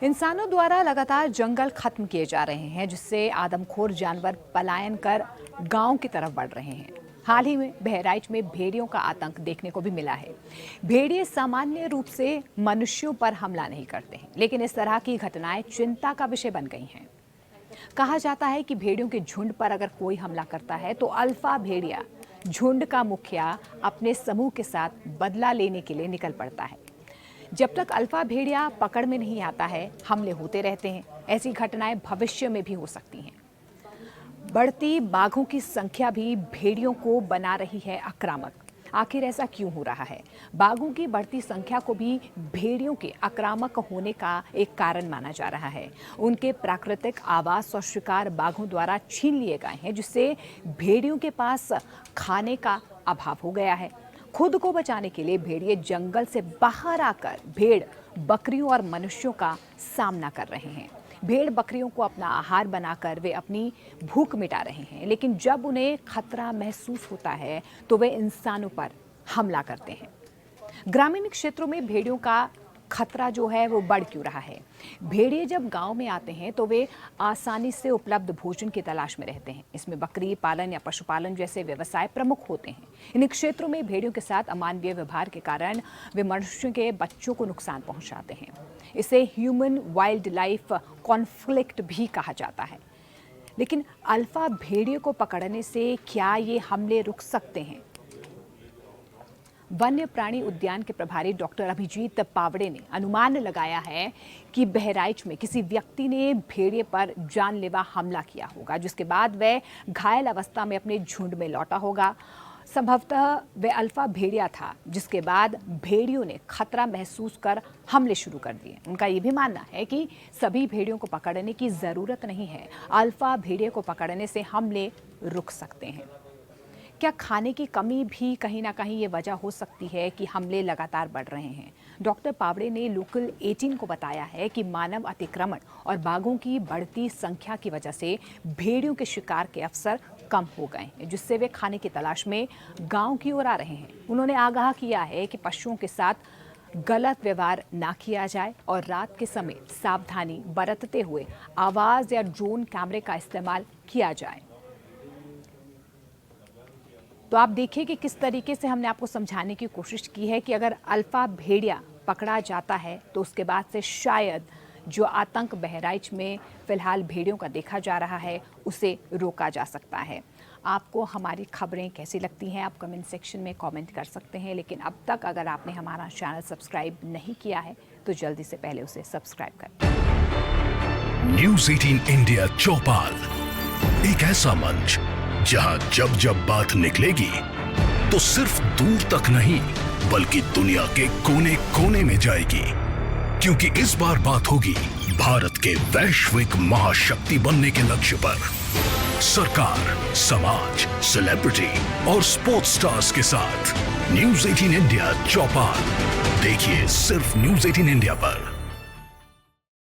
इंसानों द्वारा लगातार जंगल खत्म किए जा रहे हैं, जिससे आदमखोर जानवर पलायन कर गांव की तरफ बढ़ रहे हैं। हाल ही में बहराइच में भेड़ियों का आतंक देखने को भी मिला है। भेड़िए सामान्य रूप से मनुष्यों पर हमला नहीं करते हैं, लेकिन इस तरह की घटनाएं चिंता का विषय बन गई हैं। कहा जाता है कि भेड़ियों के झुंड पर अगर कोई हमला करता है तो अल्फा भेड़िया झुंड का मुखिया अपने समूह के साथ बदला लेने के लिए निकल पड़ता है। जब तक अल्फा भेड़िया पकड़ में नहीं आता है, हमले होते रहते हैं। ऐसी घटनाएं भविष्य में भी हो सकती हैं। बढ़ती बाघों की संख्या भी भेड़ियों को बना रही है आक्रामक। आखिर ऐसा क्यों हो रहा है? बाघों की बढ़ती संख्या को भी भेड़ियों के आक्रामक होने का एक कारण माना जा रहा है। उनके प्राकृतिक आवास और शिकार बाघों द्वारा छीन लिए गए हैं, जिससे भेड़ियों के पास खाने का अभाव हो गया है। खुद को बचाने के लिए भेड़िए जंगल से बाहर आकर भेड़, बकरियों और मनुष्यों का सामना कर रहे हैं। भेड़ बकरियों को अपना आहार बनाकर वे अपनी भूख मिटा रहे हैं, लेकिन जब उन्हें खतरा महसूस होता है तो वे इंसानों पर हमला करते हैं। ग्रामीण क्षेत्रों में भेड़ियों का खतरा जो है वो बढ़ क्यों रहा है? भेड़िए जब गांव में आते हैं तो वे आसानी से उपलब्ध भोजन की तलाश में रहते हैं। इसमें बकरी पालन या पशुपालन जैसे व्यवसाय प्रमुख होते हैं। इन क्षेत्रों में भेड़ियों के साथ अमानवीय व्यवहार के कारण वे मनुष्यों के बच्चों को नुकसान पहुंचाते हैं। इसे ह्यूमन वाइल्ड लाइफ कॉन्फ्लिक्ट भी कहा जाता है। लेकिन अल्फा भेड़िए को पकड़ने से क्या ये हमले रुक सकते हैं? वन्य प्राणी उद्यान के प्रभारी डॉक्टर अभिजीत पावड़े ने अनुमान लगाया है कि बहराइच में किसी व्यक्ति ने भेड़िए पर जानलेवा हमला किया होगा, जिसके बाद वह घायल अवस्था में अपने झुंड में लौटा होगा। संभवतः वह अल्फा भेड़िया था, जिसके बाद भेड़ियों ने खतरा महसूस कर हमले शुरू कर दिए। उनका ये भी मानना है कि सभी भेड़ियों को पकड़ने की जरूरत नहीं है। अल्फा भेड़िए को पकड़ने से हमले रुक सकते हैं। क्या खाने की कमी भी कहीं ना कहीं ये वजह हो सकती है कि हमले लगातार बढ़ रहे हैं? डॉक्टर पावड़े ने लोकल 18 को बताया है कि मानव अतिक्रमण और बाघों की बढ़ती संख्या की वजह से भेड़ियों के शिकार के अवसर कम हो गए हैं, जिससे वे खाने की तलाश में गांव की ओर आ रहे हैं। उन्होंने आगाह किया है कि पशुओं के साथ गलत व्यवहार ना किया जाए और रात के समय सावधानी बरतते हुए आवाज या ड्रोन कैमरे का इस्तेमाल किया जाए। तो आप देखिए कि किस तरीके से हमने आपको समझाने की कोशिश की है कि अगर अल्फा भेड़िया पकड़ा जाता है तो उसके बाद से शायद जो आतंक बहराइच में फिलहाल भेड़ियों का देखा जा रहा है उसे रोका जा सकता है। आपको हमारी खबरें कैसी लगती हैं आप कमेंट सेक्शन में कमेंट कर सकते हैं, लेकिन अब तक अगर आपने हमारा चैनल सब्सक्राइब नहीं किया है तो जल्दी से पहले उसे सब्सक्राइब करें। न्यूज़ 18 इंडिया चौपाल, एक ऐसा मंच जहां जब जब बात निकलेगी तो सिर्फ दूर तक नहीं बल्कि दुनिया के कोने कोने में जाएगी, क्योंकि इस बार बात होगी भारत के वैश्विक महाशक्ति बनने के लक्ष्य पर। सरकार, समाज, सेलिब्रिटी और स्पोर्ट्स स्टार्स के साथ न्यूज़ 18 इंडिया चौपाल देखिए सिर्फ न्यूज़ 18 इंडिया पर।